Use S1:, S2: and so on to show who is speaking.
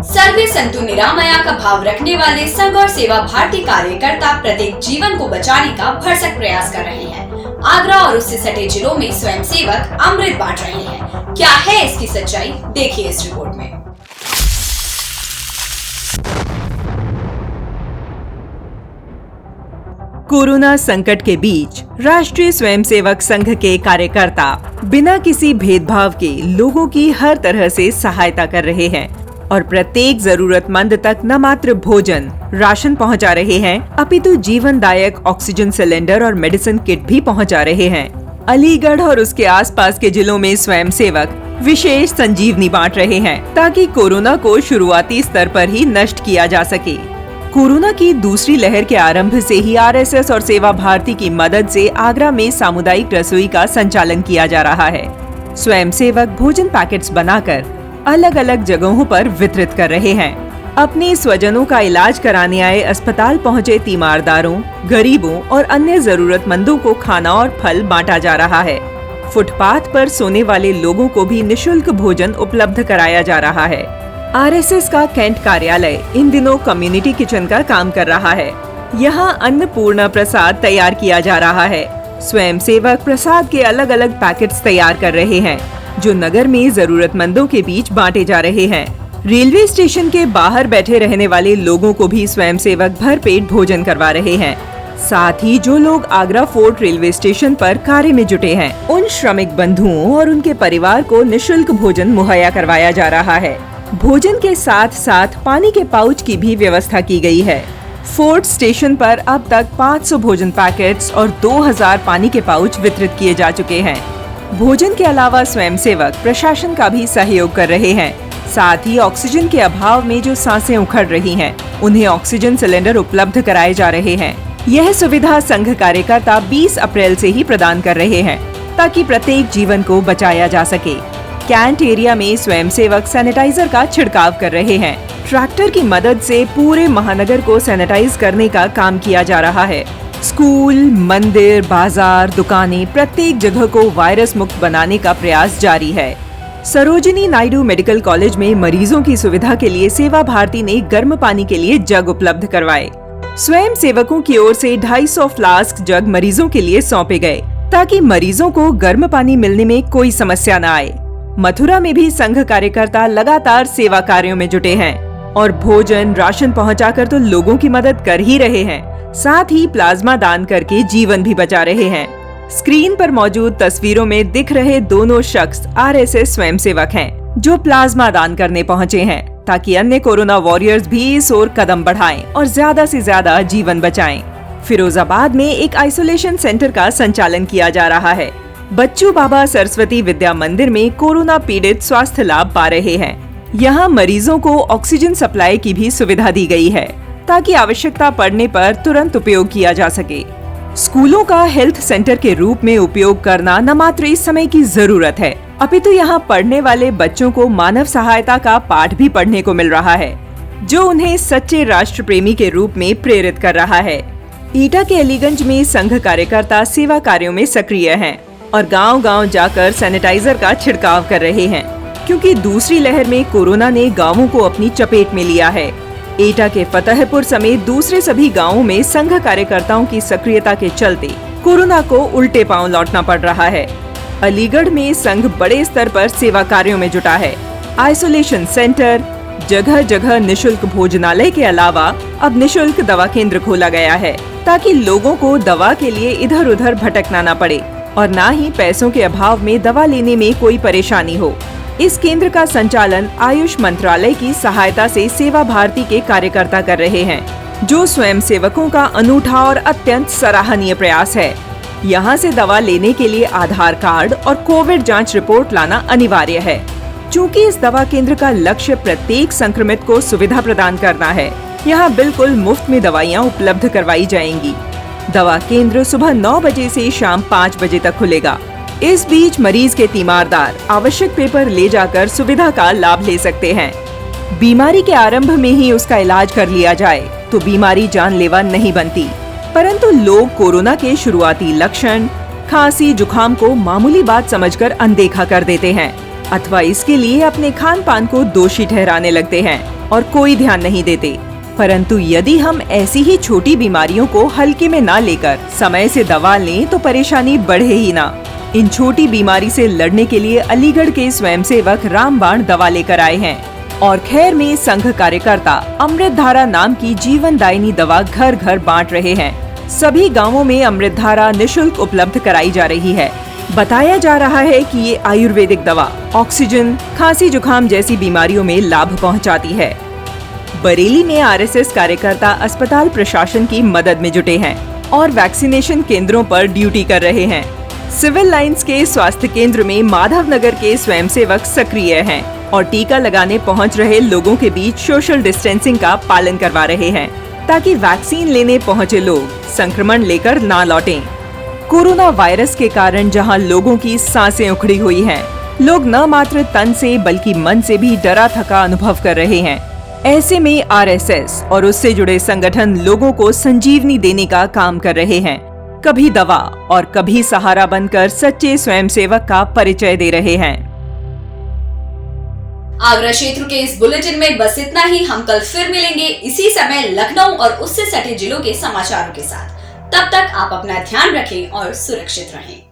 S1: सर्वे संतु निरामया का भाव रखने वाले संघ और सेवा भारती कार्यकर्ता प्रत्येक जीवन को बचाने का भरसक प्रयास कर रहे हैं। आगरा और उससे सटे जिलों में स्वयंसेवक अमृत बांट रहे हैं। क्या है इसकी सच्चाई, देखिए इस रिपोर्ट में।
S2: कोरोना संकट के बीच राष्ट्रीय स्वयंसेवक संघ के कार्यकर्ता बिना किसी भेदभाव के लोगों की हर तरह से सहायता कर रहे हैं और प्रत्येक जरूरतमंद तक न मात्र भोजन, राशन पहुंचा रहे हैं, अपितु जीवनदायक ऑक्सीजन सिलेंडर और मेडिसिन किट भी पहुंचा रहे हैं। अलीगढ़ और उसके आसपास के जिलों में स्वयंसेवक विशेष संजीवनी बांट रहे हैं ताकि कोरोना को शुरुआती स्तर पर ही नष्ट किया जा सके। कोरोना की दूसरी लहर के आरंभ से ही आरएसएस और सेवा भारती की मदद से आगरा में सामुदायिक रसोई का संचालन किया जा रहा है। स्वयंसेवक भोजन पैकेट्स बनाकर अलग अलग जगहों पर वितरित कर रहे हैं। अपने स्वजनों का इलाज कराने आए अस्पताल पहुंचे तीमारदारों, गरीबों और अन्य जरूरतमंदों को खाना और फल बांटा जा रहा है। फुटपाथ पर सोने वाले लोगों को भी निशुल्क भोजन उपलब्ध कराया जा रहा है। आरएसएस का कैंट कार्यालय इन दिनों कम्युनिटी किचन का काम कर रहा है। यहाँ अन्नपूर्णा प्रसाद तैयार किया जा रहा है। स्वयंसेवक प्रसाद के अलग अलग पैकेट्स तैयार कर रहे हैं जो नगर में जरूरतमंदों के बीच बांटे जा रहे हैं। रेलवे स्टेशन के बाहर बैठे रहने वाले लोगों को भी स्वयंसेवक भरपेट भोजन करवा रहे हैं। साथ ही जो लोग आगरा फोर्ट रेलवे स्टेशन पर कार्य में जुटे हैं, उन श्रमिक बंधुओं और उनके परिवार को निशुल्क भोजन मुहैया करवाया जा रहा है। भोजन के साथ साथ पानी के पाउच की भी व्यवस्था की गई है। फोर्ट स्टेशन पर अब तक 500 भोजन पैकेट्स और 2000 पानी के पाउच वितरित किए जा चुके हैं। भोजन के अलावा स्वयंसेवक प्रशासन का भी सहयोग कर रहे हैं। साथ ही ऑक्सीजन के अभाव में जो सांसें उखड़ रही हैं, उन्हें ऑक्सीजन सिलेंडर उपलब्ध कराए जा रहे हैं। यह सुविधा संघ कार्यकर्ता 20 अप्रैल से ही प्रदान कर रहे हैं ताकि प्रत्येक जीवन को बचाया जा सके। कैंट एरिया में स्वयंसेवक सैनिटाइजर का छिड़काव कर रहे हैं। ट्रैक्टर की मदद से पूरे महानगर को सैनिटाइज करने का काम किया जा रहा है। स्कूल, मंदिर, बाजार, दुकानें, प्रत्येक जगह को वायरस मुक्त बनाने का प्रयास जारी है। सरोजिनी नायडू मेडिकल कॉलेज में मरीजों की सुविधा के लिए सेवा भारती ने गर्म पानी के लिए जग उपलब्ध करवाए। स्वयं सेवकों की ओर से 250 फ्लास्क जग मरीजों के लिए सौंपे गए ताकि मरीजों को गर्म पानी मिलने में कोई समस्या न आए। मथुरा में भी संघ कार्यकर्ता लगातार सेवा कार्यों में जुटे हैं और भोजन, राशन पहुंचाकर तो लोगों की मदद कर ही रहे हैं, साथ ही प्लाज्मा दान करके जीवन भी बचा रहे हैं। स्क्रीन पर मौजूद तस्वीरों में दिख रहे दोनों शख्स आरएसएस स्वयंसेवक हैं, जो प्लाज्मा दान करने पहुंचे हैं ताकि अन्य कोरोना वॉरियर्स भी इस ओर कदम बढ़ाएं और ज्यादा से ज्यादा जीवन बचाएं। फिरोजाबाद में एक आइसोलेशन सेंटर का संचालन किया जा रहा है। बच्चू बाबा सरस्वती विद्या मंदिर में कोरोना पीड़ित स्वास्थ्य लाभ पा रहे हैं। यहाँ मरीजों को ऑक्सीजन सप्लाई की भी सुविधा दी गई है ताकि आवश्यकता पड़ने पर तुरंत उपयोग किया जा सके। स्कूलों का हेल्थ सेंटर के रूप में उपयोग करना न मात्र इस समय की जरूरत है, अपितु यहाँ पढ़ने वाले बच्चों को मानव सहायता का पाठ भी पढ़ने को मिल रहा है, जो उन्हें सच्चे राष्ट्र प्रेमी के रूप में प्रेरित कर रहा है। ईटा के अलीगंज में संघ कार्यकर्ता सेवा कार्यों में सक्रिय हैं और गांव-गांव जाकर सैनिटाइजर का छिड़काव कर रहे हैं, क्योंकि दूसरी लहर में कोरोना ने गांवों को अपनी चपेट में लिया है। एटा के फतेहपुर समेत दूसरे सभी गांवों में संघ कार्यकर्ताओं की सक्रियता के चलते कोरोना को उल्टे पांव लौटना पड़ रहा है। अलीगढ़ में संघ बड़े स्तर पर सेवा कार्यों में जुटा है। आइसोलेशन सेंटर, जगह जगह निशुल्क भोजनालय के अलावा अब निशुल्क दवा केंद्र खोला गया है ताकि लोगों को दवा के लिए इधर उधर भटकना न पड़े और न ही पैसों के अभाव में दवा लेने में कोई परेशानी हो। इस केंद्र का संचालन आयुष मंत्रालय की सहायता से सेवा भारती के कार्यकर्ता कर रहे हैं, जो स्वयं सेवकों का अनूठा और अत्यंत सराहनीय प्रयास है। यहाँ से दवा लेने के लिए आधार कार्ड और कोविड जांच रिपोर्ट लाना अनिवार्य है। चूँकि इस दवा केंद्र का लक्ष्य प्रत्येक संक्रमित को सुविधा प्रदान करना है, यहाँ बिल्कुल मुफ्त में दवाइयाँ उपलब्ध करवाई जाएंगी। दवा केंद्र सुबह 9 बजे से शाम 5 बजे तक खुलेगा। इस बीच मरीज के तीमारदार आवश्यक पेपर ले जाकर सुविधा का लाभ ले सकते हैं। बीमारी के आरंभ में ही उसका इलाज कर लिया जाए तो बीमारी जानलेवा नहीं बनती, परंतु लोग कोरोना के शुरुआती लक्षण, खांसी, जुकाम को मामूली बात समझकर अनदेखा कर देते हैं। अथवा इसके लिए अपने खान पान को दोषी ठहराने लगते हैं और कोई ध्यान नहीं देते। परंतु यदि हम ऐसी ही छोटी बीमारियों को हल्के में ना लेकर समय से दवा लें तो परेशानी बढ़े ही ना। इन छोटी बीमारी से लड़ने के लिए अलीगढ़ के स्वयंसेवक रामबाण दवा लेकर आए हैं और खैर में संघ कार्यकर्ता अमृत धारा नाम की जीवनदायिनी दवा घर घर बांट रहे हैं। सभी गांवों में अमृत धारा निःशुल्क उपलब्ध कराई जा रही है। बताया जा रहा है कि ये आयुर्वेदिक दवा ऑक्सीजन, खांसी जुकाम जैसी बीमारियों में लाभ पहुंचाती है। बरेली में आरएसएस कार्यकर्ता अस्पताल प्रशासन की मदद में जुटे हैं और वैक्सीनेशन केंद्रों पर ड्यूटी कर रहे हैं। सिविल लाइंस के स्वास्थ्य केंद्र में माधव नगर के स्वयंसेवक सक्रिय हैं और टीका लगाने पहुंच रहे लोगों के बीच सोशल डिस्टेंसिंग का पालन करवा रहे हैं ताकि वैक्सीन लेने पहुंचे लोग संक्रमण लेकर ना लौटें। कोरोना वायरस के कारण जहां लोगों की सांसें उखड़ी हुई हैं, लोग न मात्र तन से बल्कि मन से भी डरा थका अनुभव कर रहे हैं। ऐसे में आरएसएस और उससे जुड़े संगठन लोगों को संजीवनी देने का काम कर रहे हैं। कभी दवा और कभी सहारा बनकर सच्चे स्वयंसेवक का परिचय दे रहे हैं।
S1: आगरा क्षेत्र के इस बुलेटिन में बस इतना ही। हम कल फिर मिलेंगे इसी समय लखनऊ और उससे सटे जिलों के समाचारों के साथ। तब तक आप अपना ध्यान रखें और सुरक्षित रहें।